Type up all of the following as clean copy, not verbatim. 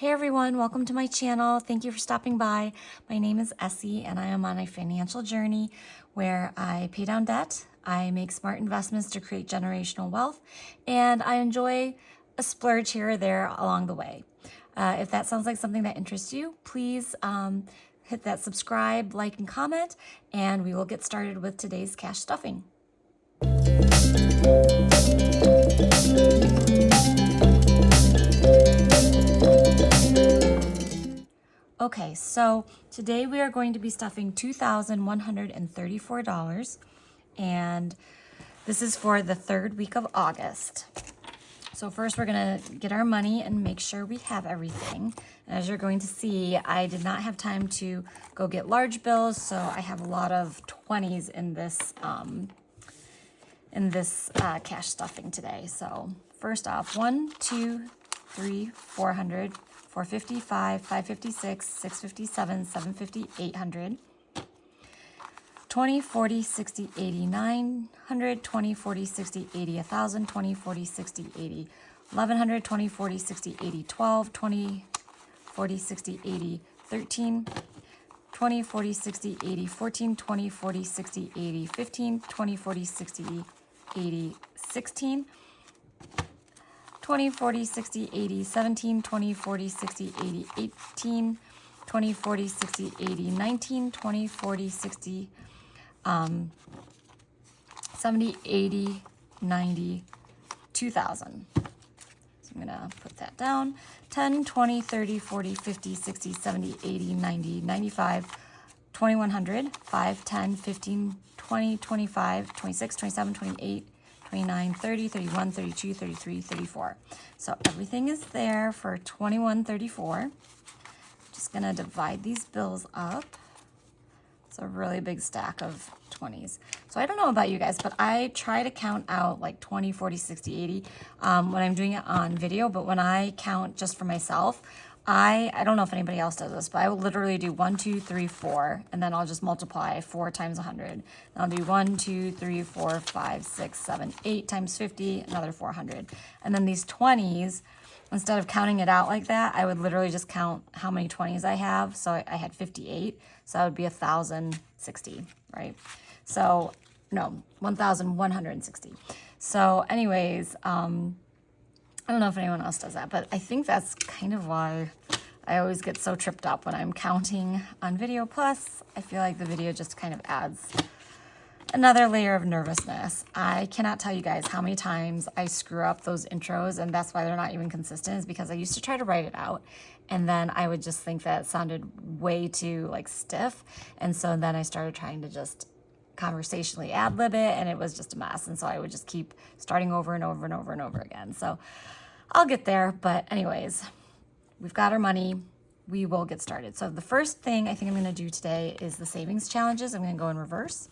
Hey everyone, welcome to my channel. Thank you for stopping by. My name is Essie and I am on a financial journey where I pay down debt, I make smart investments to create generational wealth, and I enjoy a splurge here or there along the way. If that sounds like something that interests you, please hit that subscribe, like, and comment, and we will get started with today's cash stuffing. Okay, so today we are going to be stuffing $2,134, and this is for the third week of August. So first we're gonna get our money and make sure we have everything. And as you're going to see, I did not have time to go get large bills, so I have a lot of 20s in this cash stuffing today. So first off, 1, 2, 3, 400, 455, 556, 657, 750, 800, 20, 40, 60, 80, 900, 20, 40, 60, 80, 1,000, 20, 40, 60, 80, 1,100, 20, 40, 60, 80, 12, 20, 40, 60, 80, 13, 20, 40, 60, 80, 14, 20, 40, 60, 80, 15, 20, 40, 60, 80, 16, 20, 40, 60, 80, 17, 20, 40, 60, 80, 18, 20, 40, 60, 80, 19, 20, 40, 60, 70, 80, 90, 2,000. So I'm gonna put that down. 10, 20, 30, 40, 50, 60, 70, 80, 90, 95, 2,100, 5, 10, 15, 20, 25, 26, 27, 28, 29, 30, 31, 32, 33, 34. So everything is there for 2134. Just gonna divide these bills up. It's a really big stack of 20s. So I don't know about you guys, but I try to count out like 20, 40, 60, 80 when I'm doing it on video. But when I count just for myself, I don't know if anybody else does this, but I will literally do 1, 2, 3, 4, and then I'll just multiply 4 times 100. And I'll do 1, 2, 3, 4, 5, 6, 7, 8 times 50, another 400. And then these 20s, instead of counting it out like that, I would literally just count how many 20s I have. So I had 58, so that would be 1,060, right? So, no, 1,160. So anyways, I don't know if anyone else does that, but I think that's kind of why I always get so tripped up when I'm counting on video. Plus, I feel like the video just kind of adds another layer of nervousness. I cannot tell you guys how many times I screw up those intros, and that's why they're not even consistent, is because I used to try to write it out, and then I would just think that it sounded way too like stiff, and so then I started trying to just conversationally ad-lib it, and it was just a mess, and so I would just keep starting over and over and over and over again. So I'll get there, but anyways, we've got our money. We will get started. So the first thing I think I'm gonna do today is the savings challenges. I'm gonna go in reverse.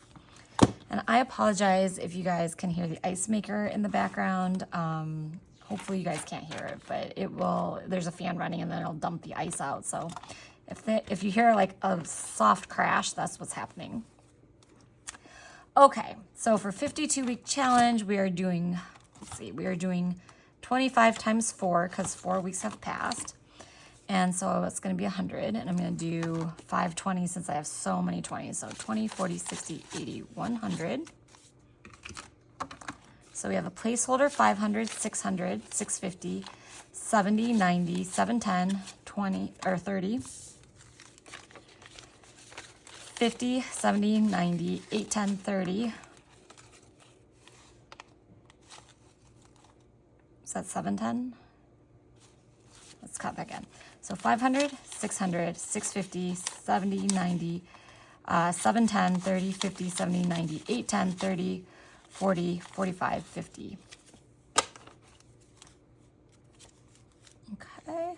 And I apologize if you guys can hear the ice maker in the background. Hopefully you guys can't hear it, but it will. There's a fan running and then it'll dump the ice out. So if you hear like a soft crash, that's what's happening. Okay, so for 52-week challenge, we are doing, we are doing 25 times 4 because 4 weeks have passed. And so it's going to be 100, and I'm going to do 520 since I have so many 20s. So 20, 40, 60, 80, 100. So we have a placeholder 500, 600, 650, 70, 90, 710, 20, or 30, 50, 70, 90, 8, 10, 30. Is that 710? Let's cut back in. So 500, 600, 650, 70, 90, 710, 30, 50, 70, 90, 8, 10, 30, 40, 45, 50. Okay.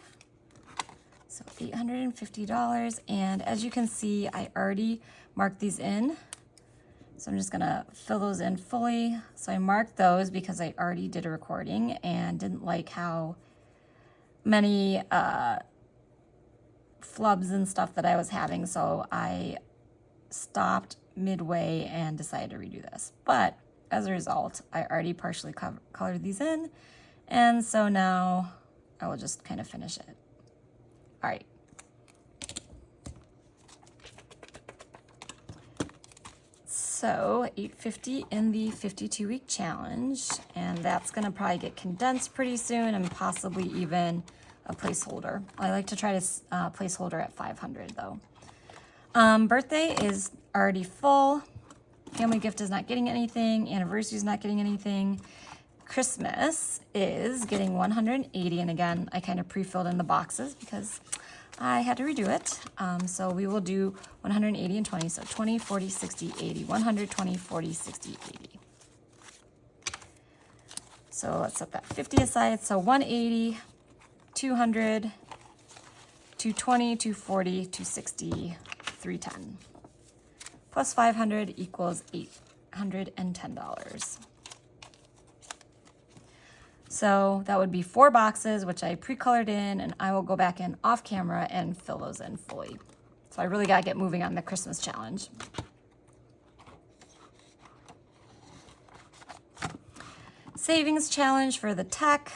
So $850. And as you can see, I already marked these in. So I'm just gonna fill those in fully. So I marked those because I already did a recording and didn't like how many flubs and stuff that I was having. So I stopped midway and decided to redo this. But as a result, I already partially colored these in. And so now I will just kind of finish it. All right. So $8.50 in the 52-week challenge, and that's gonna probably get condensed pretty soon and possibly even a placeholder. I like to try to placeholder at 500 though. Birthday is already full. Family gift is not getting anything. Anniversary is not getting anything. Christmas is getting 180, and again, I kind of pre-filled in the boxes because I had to redo it. So we will do 180 and 20, so 20, 40, 60, 80, 100, 20, 40, 60, 80. So let's set that 50 aside. So 180, 200, 220, 240, 260, 310. Plus 500 equals $810. So that would be 4 boxes, which I pre-colored in, and I will go back in off camera and fill those in fully. So I really gotta get moving on the Christmas challenge. Savings challenge for the tech.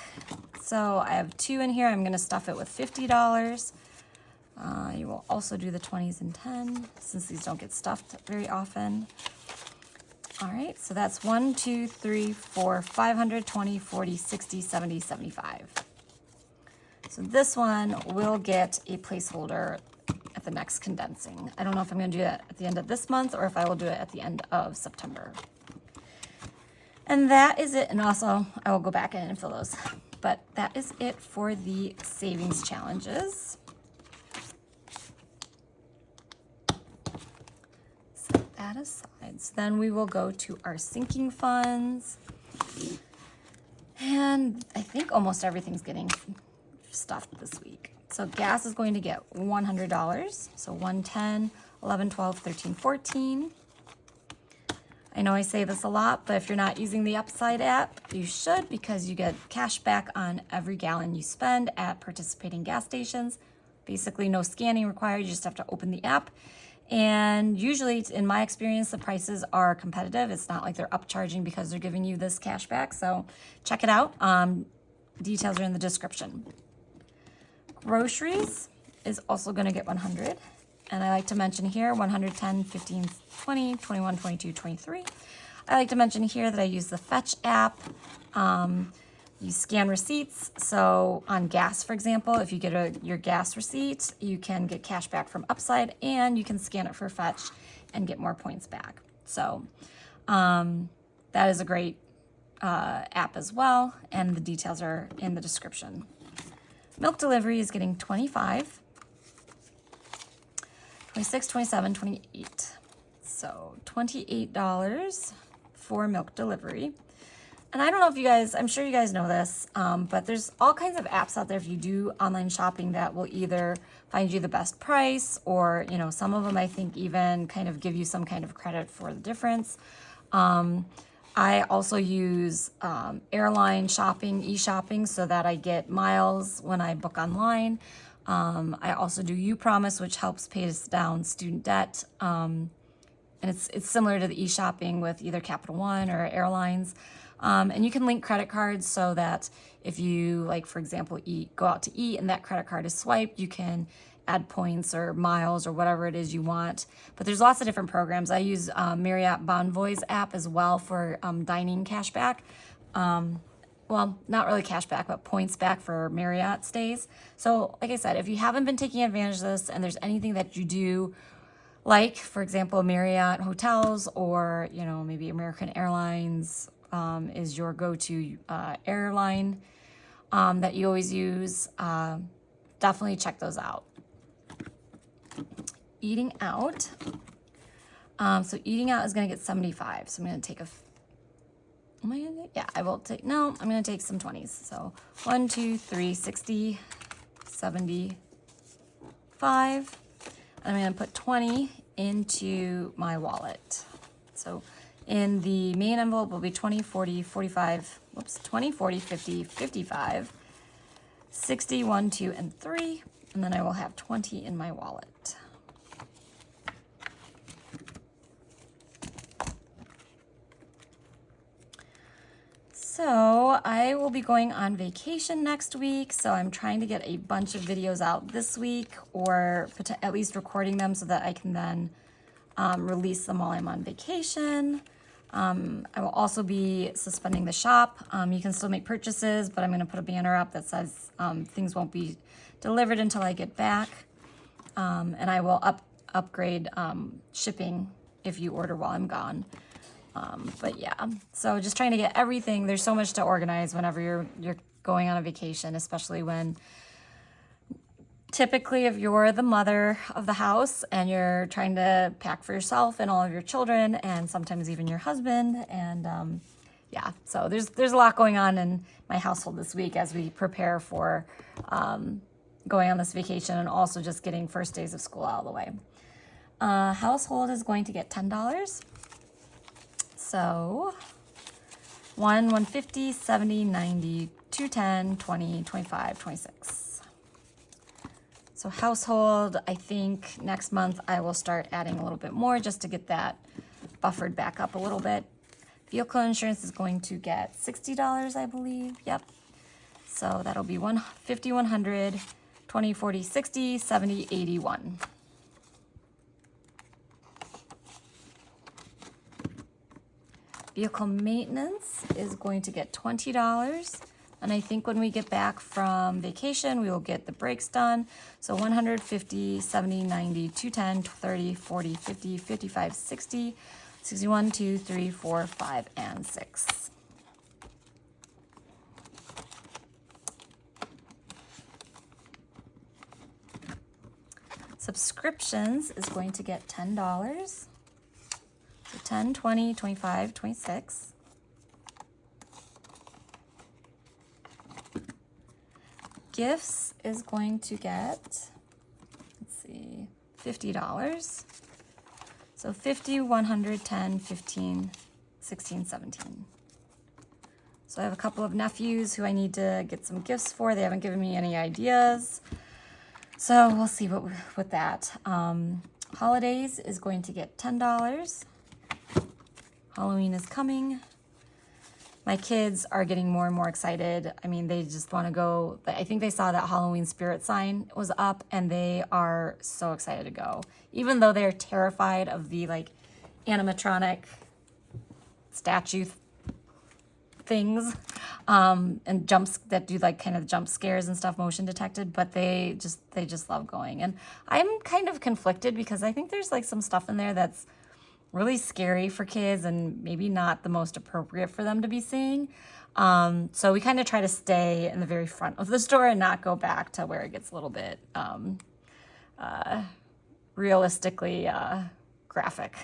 So I have 2 in here. I'm gonna stuff it with $50. You will also do the 20s and 10 since these don't get stuffed very often. All right, so that's 1, 2, 3, 4, 500, 20, 40, 60, 70, 75. So this one will get a placeholder at the next condensing. I don't know if I'm gonna do that at the end of this month or if I will do it at the end of September. And that is it. And also I will go back in and fill those. But that is it for the savings challenges. Set that aside. So then we will go to our sinking funds. And I think almost everything's getting stuffed this week. So gas is going to get $100. So 110, 11, 12, 13, 14. I know I say this a lot, but if you're not using the Upside app, you should, because you get cash back on every gallon you spend at participating gas stations. Basically no scanning required, you just have to open the app. And usually, in my experience, the prices are competitive. It's not like they're upcharging because they're giving you this cash back. So check it out. Details are in the description. Groceries is also gonna get 100. And I like to mention here 110, 15, 20, 21, 22, 23. I like to mention here that I use the Fetch app. You scan receipts. So on gas, for example, if you get your gas receipt, you can get cash back from Upside, and you can scan it for Fetch and get more points back. So that is a great app as well, and the details are in the description. Milk delivery is getting 25. 26, 27, 28. So $28 for milk delivery. And I don't know if you guys, I'm sure you guys know this, but there's all kinds of apps out there if you do online shopping that will either find you the best price, or, you know, some of them I think even kind of give you some kind of credit for the difference. I also use airline shopping, e-shopping, so that I get miles when I book online. I also do uPromise, which helps pay down student debt. And it's similar to the e-shopping with either Capital One or airlines. And you can link credit cards so that if you, like, for example, go out to eat and that credit card is swiped, you can add points or miles or whatever it is you want. But there's lots of different programs. I use Marriott Bonvoy's app as well for dining cashback. Well, not really cash back, but points back for Marriott stays. So like I said, if you haven't been taking advantage of this and there's anything that you do, like, for example, Marriott hotels, or, you know, maybe American Airlines is your go-to airline that you always use, definitely check those out. Eating out. So eating out is going to get 75. So I'm going to take I will take, no, I'm going to take some 20s. So 1, 2, 3, 60, 75. And I'm going to put 20 into my wallet. So in the main envelope will be 20, 40, 45, 20, 40, 50, 55, 60, 1, 2, and 3. And then I will have 20 in my wallet. So I will be going on vacation next week, so I'm trying to get a bunch of videos out this week, or at least recording them so that I can then release them while I'm on vacation. I will also be suspending the shop. You can still make purchases, but I'm going to put a banner up that says things won't be delivered until I get back. And I will upgrade shipping if you order while I'm gone. But yeah, so just trying to get everything. There's so much to organize whenever you're going on a vacation, especially when typically if you're the mother of the house and you're trying to pack for yourself and all of your children and sometimes even your husband. And yeah, so there's a lot going on in my household this week as we prepare for going on this vacation and also just getting first days of school out of the way. Household is going to get $10. So 150, 70, 90, 210, 20, 25, 26. So household, I think next month I will start adding a little bit more just to get that buffered back up a little bit. Vehicle insurance is going to get $60, I believe. Yep. So that'll be 50, 100, 20, 40, 60, 70, 81. Vehicle maintenance is going to get $20. And I think when we get back from vacation, we will get the brakes done. So 150, 70, 90, 210, 30, 40, 50, 55, 60, 61, 2, 3, 4, 5, and 6. Subscriptions is going to get $10. So 10, 20, 25, 26. Gifts is going to get, let's see, $50. So 50, 100, 10, 15, 16, 17. So I have a couple of nephews who I need to get some gifts for. They haven't given me any ideas. So we'll see with that. Holidays is going to get $10. Halloween is coming. My kids are getting more and more excited. I mean, they just want to go. I think they saw that Halloween spirit sign was up and they are so excited to go. Even though they're terrified of the like animatronic statue things and jumps that do like kind of jump scares and stuff, motion detected, but they just love going. And I'm kind of conflicted because I think there's like some stuff in there that's really scary for kids and maybe not the most appropriate for them to be seeing. So we kind of try to stay in the very front of the store and not go back to where it gets a little bit realistically graphic.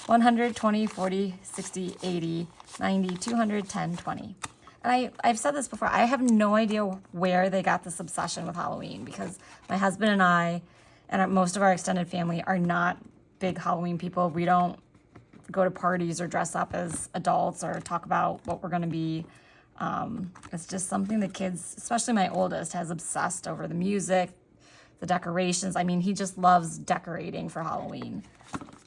100, 20, 40, 60, 80, 90, 200, 10, 20. And I've said this before, I have no idea where they got this obsession with Halloween because my husband and I and most of our extended family are not big Halloween people. We don't go to parties or dress up as adults or talk about what we're going to be. It's just something the kids, especially my oldest, has obsessed over the music, the decorations. I mean, he just loves decorating for Halloween.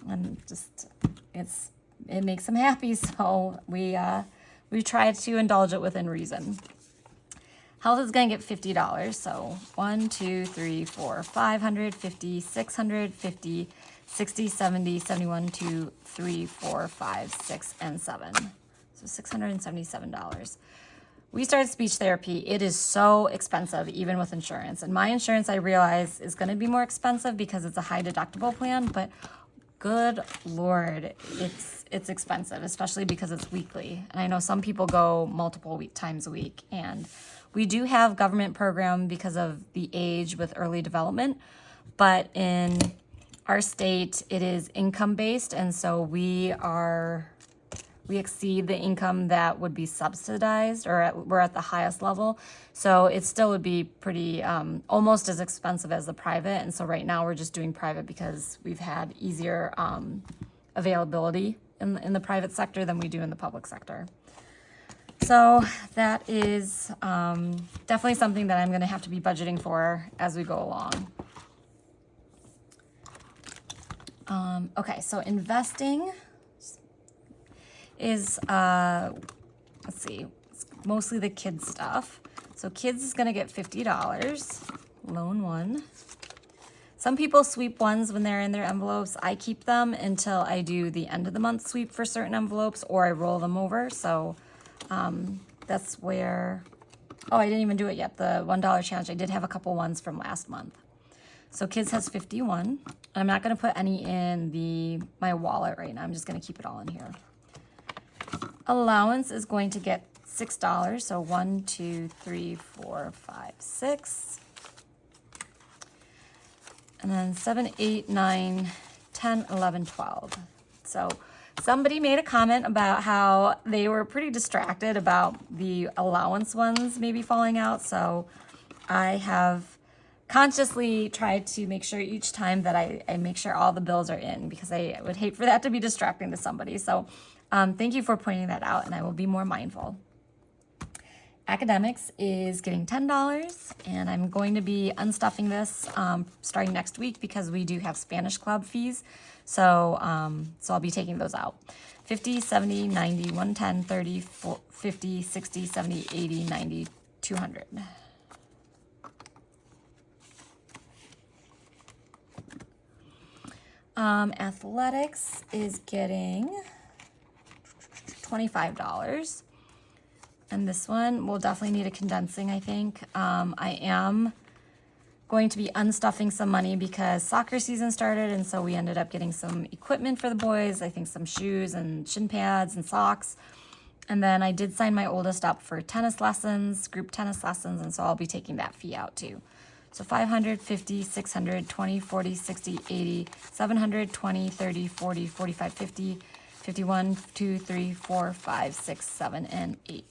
And just, it makes him happy. So we try to indulge it within reason. Health is going to get $50. So 1, 2, 3, 4, 500, 50, 600, 50, 60, 70, 71, 2, 3, 4, 5, 6, and 7. So $677. We started speech therapy. It is so expensive, even with insurance. And my insurance, I realize, is going to be more expensive because it's a high deductible plan. But good Lord, it's expensive, especially because it's weekly. And I know some people go multiple times a week. And we do have government program because of the age with early development. But in our state, it is income-based, and so we exceed the income that would be subsidized, or we're at the highest level. So it still would be pretty, almost as expensive as the private. And so right now we're just doing private because we've had easier availability in the private sector than we do in the public sector. So that is definitely something that I'm going to have to be budgeting for as we go along. Okay, so investing is let's see, it's mostly the kids stuff. So kids is gonna get $50, lone one. Some people sweep ones when they're in their envelopes. I keep them until I do the end of the month sweep for certain envelopes, or I roll them over. So that's where, oh, I didn't even do it yet. The $1 challenge, I did have a couple ones from last month. So kids has 51. I'm not gonna put any in my wallet right now. I'm just gonna keep it all in here. Allowance is going to get $6. So 1, 2, 3, 4, 5, 6. And then 7, 8, 9, 10, 11, 12. So somebody made a comment about how they were pretty distracted about the allowance ones maybe falling out. So I have consciously tried to make sure each time that I make sure all the bills are in, because I would hate for that to be distracting to somebody. So thank you for pointing that out, and I will be more mindful. Academics is getting $10, and I'm going to be unstuffing this starting next week because we do have Spanish club fees. So I'll be taking those out. 50, 70, 90, 110, 30, 50, 60, 70, 80, 90, 200. Athletics is getting $25. And this one will definitely need a condensing, I think. I am going to be unstuffing some money because soccer season started, and so we ended up getting some equipment for the boys. I think some shoes and shin pads and socks. And then I did sign my oldest up for tennis lessons, group tennis lessons, and so I'll be taking that fee out too. So 500, 50, 600, 20, 40, 60, 80, 700, 20, 30, 40, 45, 50, 51, 2, 3, 4, 5, 6, 7, and 8.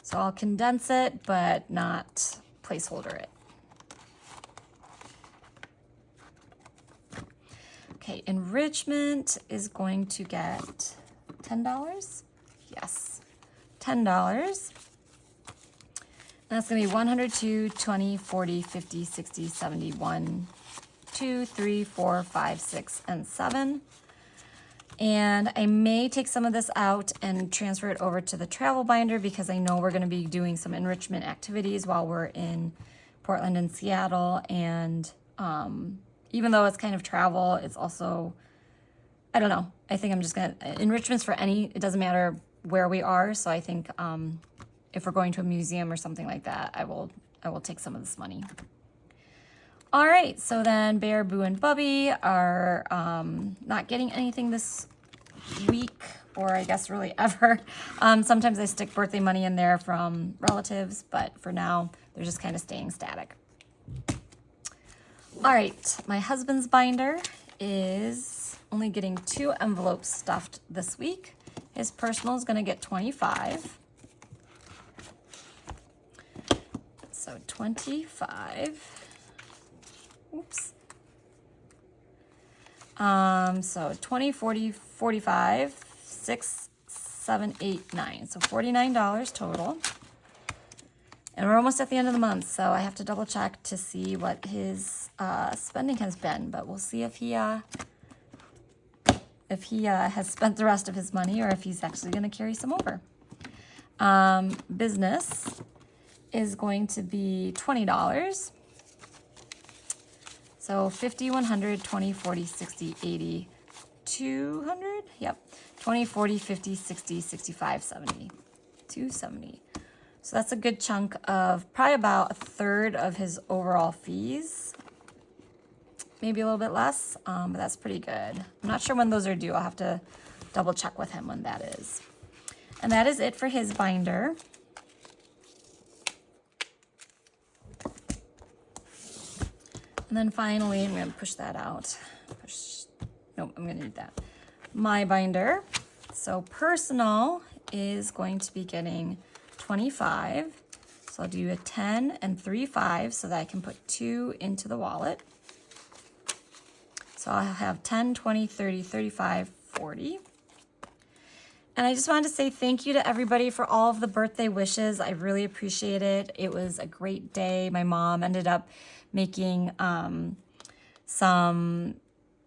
So I'll condense it, but not placeholder it. Okay, enrichment is going to get $10. Yes, $10. That's going to be 102, 20, 40, 50, 60, 70, 1, 2, 3, 4, 5, 6, and 7. And I may take some of this out and transfer it over to the travel binder because I know we're going to be doing some enrichment activities while we're in Portland and Seattle. And even though it's kind of travel, it's also, I don't know. I think I'm just going to, enrichments for it doesn't matter where we are. So I think if we're going to a museum or something like that, I will take some of this money. All right, so then Bear, Boo, and Bubby are not getting anything this week, or I guess really ever. Sometimes I stick birthday money in there from relatives, but for now, they're just kind of staying static. All right, my husband's binder is only getting 2 envelopes stuffed this week. His personal is gonna get 25. So 25. Oops. So 20, 40, 45, 6, 7, 8, 9. So $49 total. And we're almost at the end of the month, so I have to double check to see what his spending has been. But we'll see if he has spent the rest of his money or if he's actually going to carry some over. Business is going to be $20. So 50, 100, 20, 40, 60, 80, 200. Yep. 20, 40, 50, 60, 65, 70, 270. So that's a good chunk of probably about a third of his overall fees. Maybe a little bit less, but that's pretty good. I'm not sure when those are due. I'll have to double check with him when that is. And that is it for his binder. And then finally, I'm going to push that out. Nope, I'm going to need that. My binder. So personal is going to be getting 25. So I'll do a 10 and 3 5s so that I can put 2 into the wallet. So I'll have 10, 20, 30, 35, 40. And I just wanted to say thank you to everybody for all of the birthday wishes. I really appreciate it. It was a great day. My mom ended up making some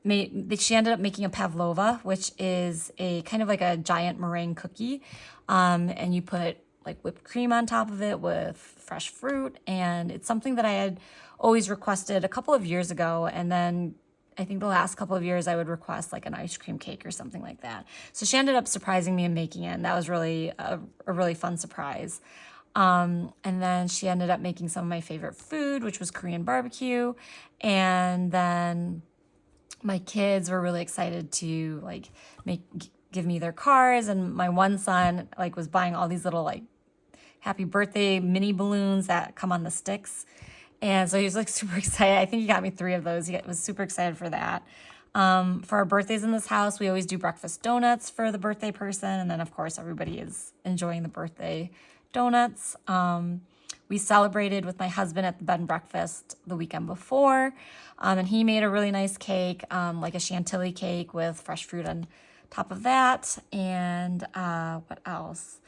she ended up making a pavlova, which is a kind of like a giant meringue cookie. And you put like whipped cream on top of it with fresh fruit. And it's something that I had always requested a couple of years ago. And then I think the last couple of years I would request like an ice cream cake or something like that. So she ended up surprising me and making it. And that was really a really fun surprise. And then she ended up making some of my favorite food, which was Korean barbecue. And then my kids were really excited to like give me their cars. And my one son like was buying all these little like happy birthday mini balloons that come on the sticks. And so he was like super excited. I think he got me 3 of those. He was super excited for that. For our birthdays in this house, we always do breakfast donuts for the birthday person. And then of course, everybody is enjoying the birthday donuts. We celebrated with my husband at the bed and breakfast the weekend before. And he made a really nice cake, like a chantilly cake with fresh fruit on top of that. And what else?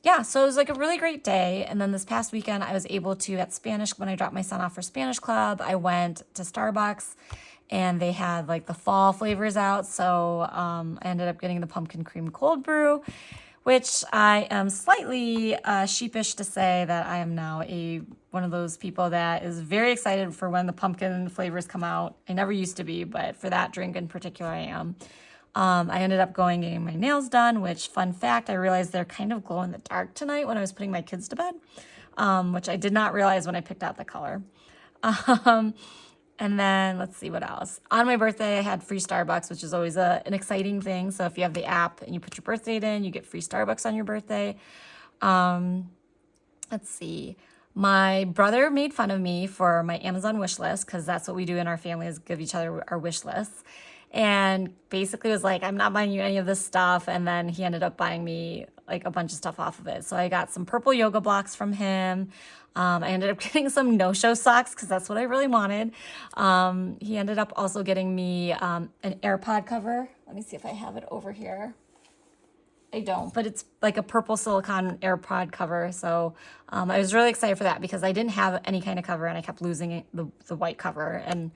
Yeah, so it was like a really great day. And then this past weekend, I was able to, at Spanish, when I dropped my son off for Spanish Club, I went to Starbucks and they had like the fall flavors out. So I ended up getting the pumpkin cream cold brew, which I am slightly sheepish to say that I am now one of those people that is very excited for when the pumpkin flavors come out. I never used to be, but for that drink in particular, I am. I ended up getting my nails done, which, fun fact, I realized they're kind of glow in the dark tonight when I was putting my kids to bed, which I did not realize when I picked out the color. And then let's see what else. On my birthday, I had free Starbucks, which is always an exciting thing. So if you have the app and you put your birth date in, you get free Starbucks on your birthday. Let's see. My brother made fun of me for my Amazon wish list, because that's what we do in our family, is give each other our wish lists. And basically was like, I'm not buying you any of this stuff. And then he ended up buying me like a bunch of stuff off of it. So I got some purple yoga blocks from him. I ended up getting some no-show socks because that's what I really wanted. He ended up also getting me an AirPod cover. Let me see if I have it over here. I don't, but it's like a purple silicone AirPod cover. So I was really excited for that because I didn't have any kind of cover and I kept losing the white cover. And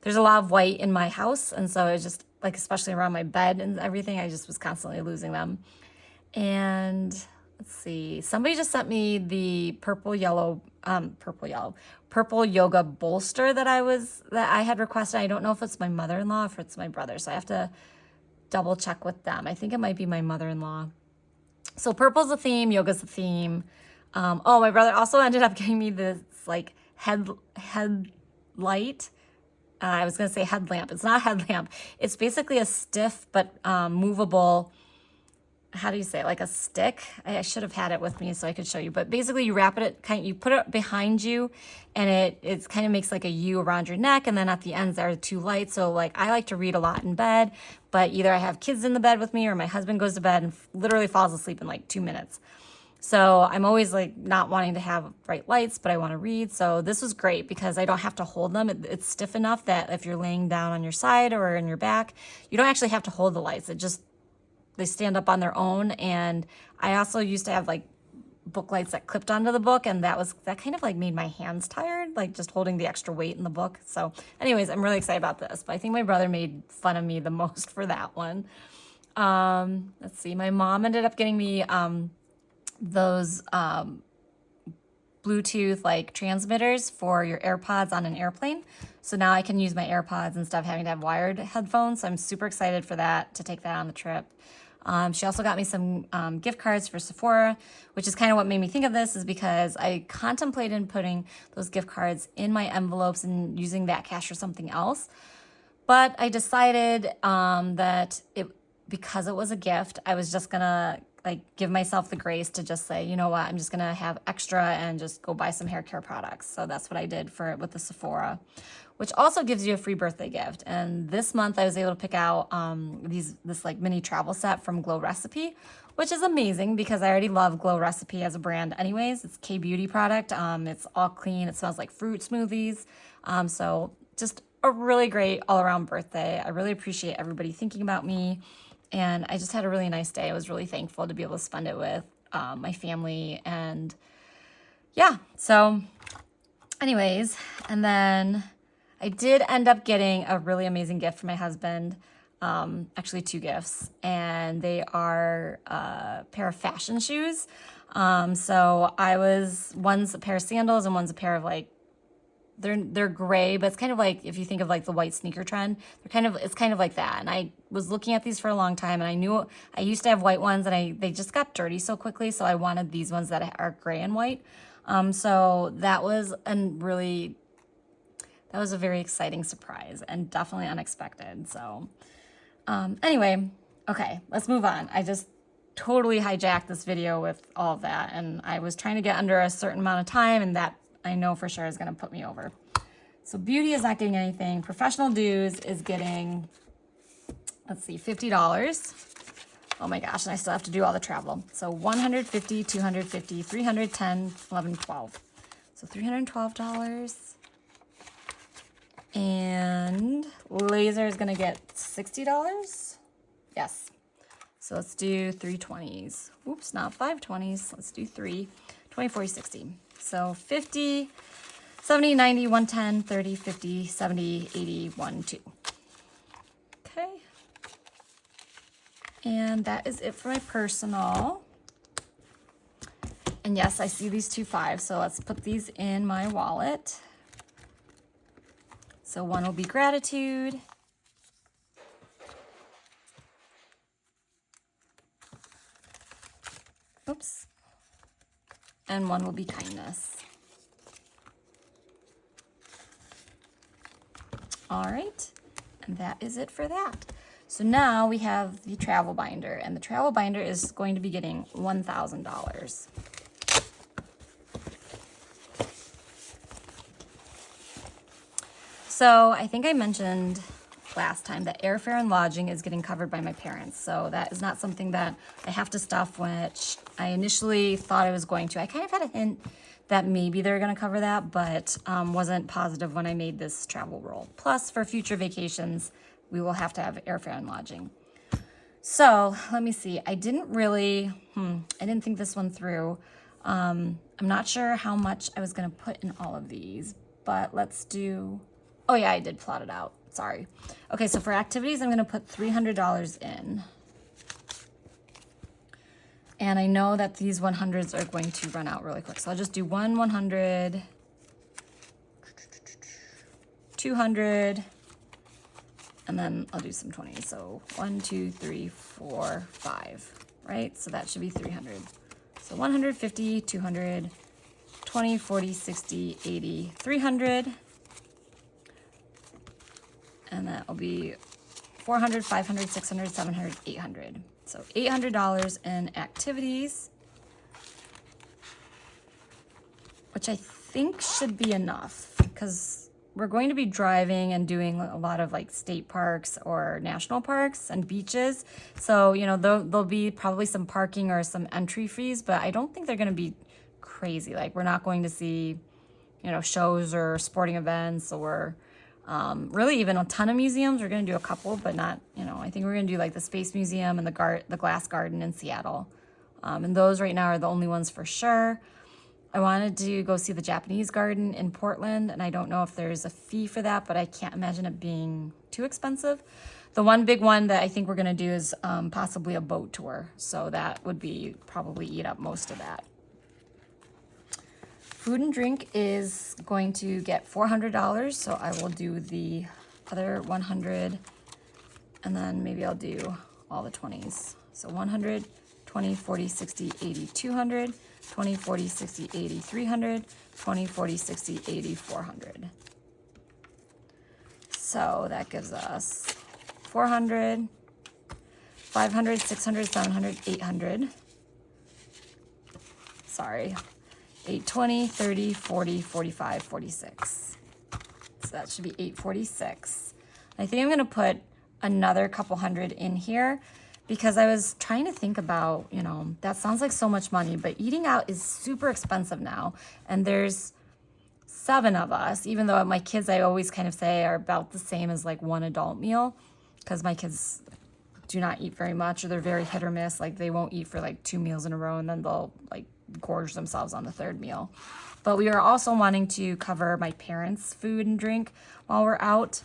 there's a lot of white in my house. And so it was just like, especially around my bed and everything, I just was constantly losing them. And let's see, somebody just sent me the purple yoga bolster that I had requested. I don't know if it's my mother-in-law or if it's my brother. So I have to double check with them. I think it might be my mother-in-law. So purple's a theme, yoga's a theme. My brother also ended up getting me this like headlight. I was going to say headlamp. It's not a headlamp. It's basically a stiff but movable, how do you say it? Like a stick. I should have had it with me so I could show you. But basically you wrap it, you put it behind you and it kind of makes like a U around your neck. And then at the ends there are 2 lights. So like I like to read a lot in bed, but either I have kids in the bed with me or my husband goes to bed and literally falls asleep in like 2 minutes. So I'm always like not wanting to have bright lights, but I want to read. So this was great because I don't have to hold them. It's stiff enough that if you're laying down on your side or in your back, you don't actually have to hold the lights. They stand up on their own. And I also used to have like book lights that clipped onto the book. And that kind of like made my hands tired, like just holding the extra weight in the book. So anyways, I'm really excited about this, but I think my brother made fun of me the most for that one. Let's see. My mom ended up getting me, those Bluetooth like transmitters for your AirPods on an airplane. So now I can use my AirPods instead of having to have wired headphones. So I'm super excited for that, to take that on the trip. She also got me some gift cards for Sephora, which is kind of what made me think of this, is because I contemplated putting those gift cards in my envelopes and using that cash for something else. But I decided that because it was a gift, I was just gonna like give myself the grace to just say, you know what, I'm just gonna have extra and just go buy some hair care products. So that's what I did with the Sephora, which also gives you a free birthday gift. And this month I was able to pick out this like mini travel set from Glow Recipe, which is amazing because I already love Glow Recipe as a brand anyways. It's K-beauty product. It's all clean. It smells like fruit smoothies. So just a really great all-around birthday. I really appreciate everybody thinking about me. And I just had a really nice day. I was really thankful to be able to spend it with my family. And yeah, so anyways, and then I did end up getting a really amazing gift for my husband. Actually 2 gifts, and they are a pair of fashion shoes. So one's a pair of sandals and one's a pair of like, they're gray, but it's kind of like, if you think of like the white sneaker trend, it's kind of like that. And I was looking at these for a long time, and I knew I used to have white ones, and they just got dirty so quickly. So I wanted these ones that are gray and white. So that was a very exciting surprise and definitely unexpected. So anyway, okay, let's move on. I just totally hijacked this video with all of that, and I was trying to get under a certain amount of time, and that I know for sure is going to put me over. So beauty is not getting anything. Professional dues is getting, let's see, $50. Oh my gosh, and I still have to do all the travel. So 150, 250, 310, 11, 12. So $312. And laser is going to get $60. Yes. So let's do 320s. Oops, not 520s. Let's do 3. 20, 40, 60. So 50, 70, 90, 110, 30, 50, 70, 80, 1, 2. Okay. And that is it for my personal. And yes, I see these 2 5s. So let's put these in my wallet. So one will be gratitude. Oops. And one will be kindness. All right. And that is it for that. So now we have the travel binder, and the travel binder is going to be getting $1,000. So I think I mentioned last time that airfare and lodging is getting covered by my parents. So that is not something that I have to stuff, which I initially thought I was going to. I kind of had a hint that maybe they're going to cover that, but wasn't positive when I made this travel roll. Plus, for future vacations, we will have to have airfare and lodging. So let me see. I didn't think this one through. I'm not sure how much I was going to put in all of these, but let's do... Oh yeah, I did plot it out. Sorry. Okay, so for activities, I'm going to put $300 in. And I know that these 100s are going to run out really quick. So I'll just do 100, 200, and then I'll do some 20s. So 1, 2, 3, 4, 5, right? So that should be 300. So 150, 200, 20, 40, 60, 80, 300. And that will be 400, 500, 600, 700, 800. So $800 in activities, which I think should be enough because we're going to be driving and doing a lot of like state parks or national parks and beaches. So, you know, there'll be probably some parking or some entry fees, but I don't think they're going to be crazy. Like we're not going to see, you know, shows or sporting events or really even a ton of museums. We're going to do a couple, but not, you know, I think we're going to do like the Space Museum and the Glass Garden in Seattle. And those right now are the only ones for sure. I wanted to go see the Japanese garden in Portland, and I don't know if there's a fee for that, but I can't imagine it being too expensive. The one big one that I think we're going to do is possibly a boat tour. So that would be probably eat up most of that. Food and drink is going to get $400, so I will do the other 100, and then maybe I'll do all the 20s. So 100, 20, 40, 60, 80, 200, 20, 40, 60, 80, 300, 20, 40, 60, 80, 400. So that gives us 400, 500, 600, 700, 800. Sorry. 820, 30, 40, 45, 46. So that should be 846. I think I'm going to put another couple hundred in here because I was trying to think about, you know, that sounds like so much money, but eating out is super expensive now. And there's 7 of us, even though my kids, I always kind of say, are about the same as like one adult meal because my kids do not eat very much, or they're very hit or miss. Like they won't eat for like 2 meals in a row, and then they'll like gorge themselves on the third meal. But we are also wanting to cover my parents' food and drink while we're out.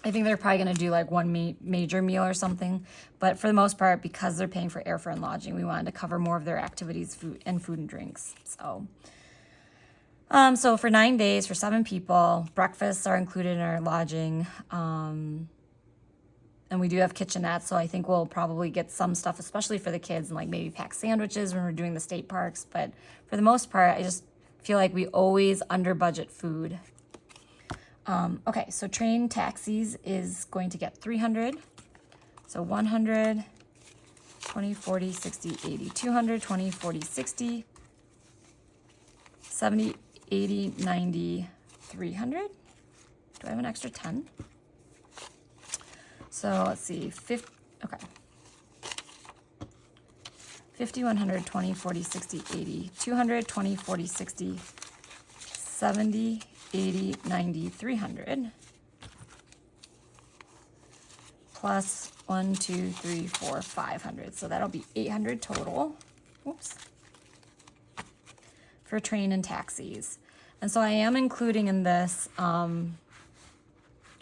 I think they're probably going to do like one major meal or something. But for the most part, because they're paying for airfare and lodging, we wanted to cover more of their activities, food and drinks. So for 9 days, for 7 people, breakfasts are included in our lodging. And we do have kitchenettes, so I think we'll probably get some stuff, especially for the kids, and like maybe pack sandwiches when we're doing the state parks. But for the most part, I just feel like we always under budget food. Okay, so train taxis is going to get 300. So 100, 20, 40, 60, 80, 200, 20, 40, 60, 70, 80, 90, 300. Do I have an extra 10? So let's see, okay. 50, 100, 20, 40, 60, 80, 200, 20, 40, 60, 70, 80, 90, 300. Plus 1, 2, 3, 4, 500. So that'll be 800 total. Oops. For train and taxis. And so I am including in this,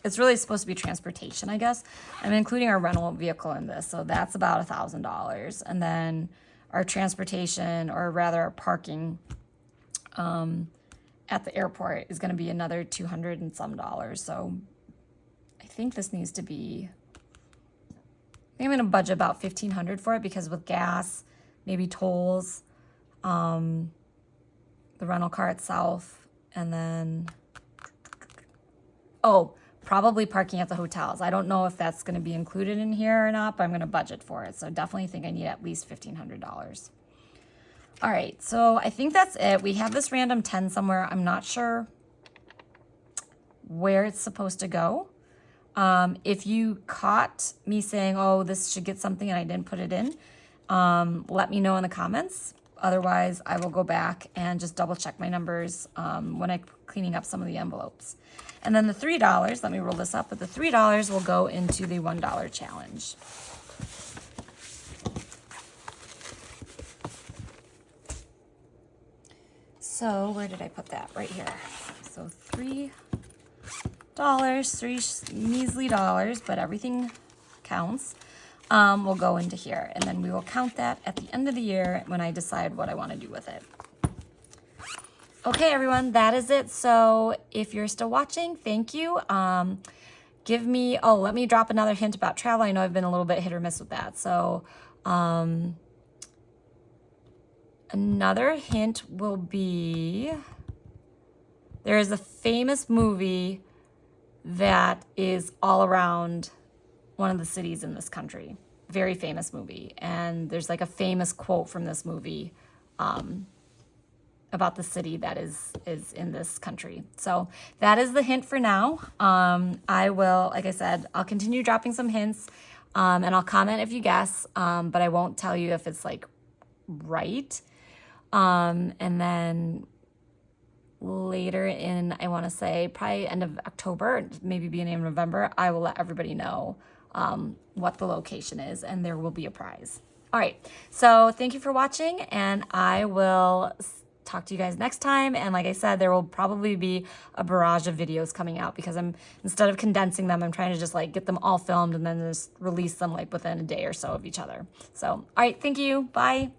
it's really supposed to be transportation, I guess. I'm including our rental vehicle in this. So that's about $1,000. And then our transportation, or rather our parking, at the airport is going to be another $200 and some dollars. So I think this needs to be, I think I'm going to budget about $1,500 for it, because with gas, maybe tolls, the rental car itself, and then, probably parking at the hotels. I don't know if that's going to be included in here or not, but I'm going to budget for it. So definitely think I need at least $1,500. All right, so I think that's it. We have this random 10 somewhere. I'm not sure where it's supposed to go. If you caught me saying, oh, this should get something and I didn't put it in, let me know in the comments. Otherwise, I will go back and just double check my numbers when I'm cleaning up some of the envelopes. And then the $3, let me roll this up, but the $3 will go into the $1 challenge. So where did I put that? Right here. So $3, $3 measly dollars, but everything counts, will go into here. And then we will count that at the end of the year when I decide what I want to do with it. Okay, everyone, that is it. So if you're still watching, thank you. Let me drop another hint about travel. I know I've been a little bit hit or miss with that. So another hint will be, there is a famous movie that is all around one of the cities in this country. Very famous movie. And there's like a famous quote from this movie about the city that is in this country. So that is the hint for now. I will, like I said, I'll continue dropping some hints, and I'll comment if you guess, but I won't tell you if it's like right. And then later in, I want to say probably end of October, maybe beginning of November, I will let everybody know what the location is, and there will be a prize. All right, so thank you for watching, and I will talk to you guys next time. And like I said, there will probably be a barrage of videos coming out, because instead of condensing them, I'm trying to just like get them all filmed and then just release them like within a day or so of each other. So, all right, thank you. Bye.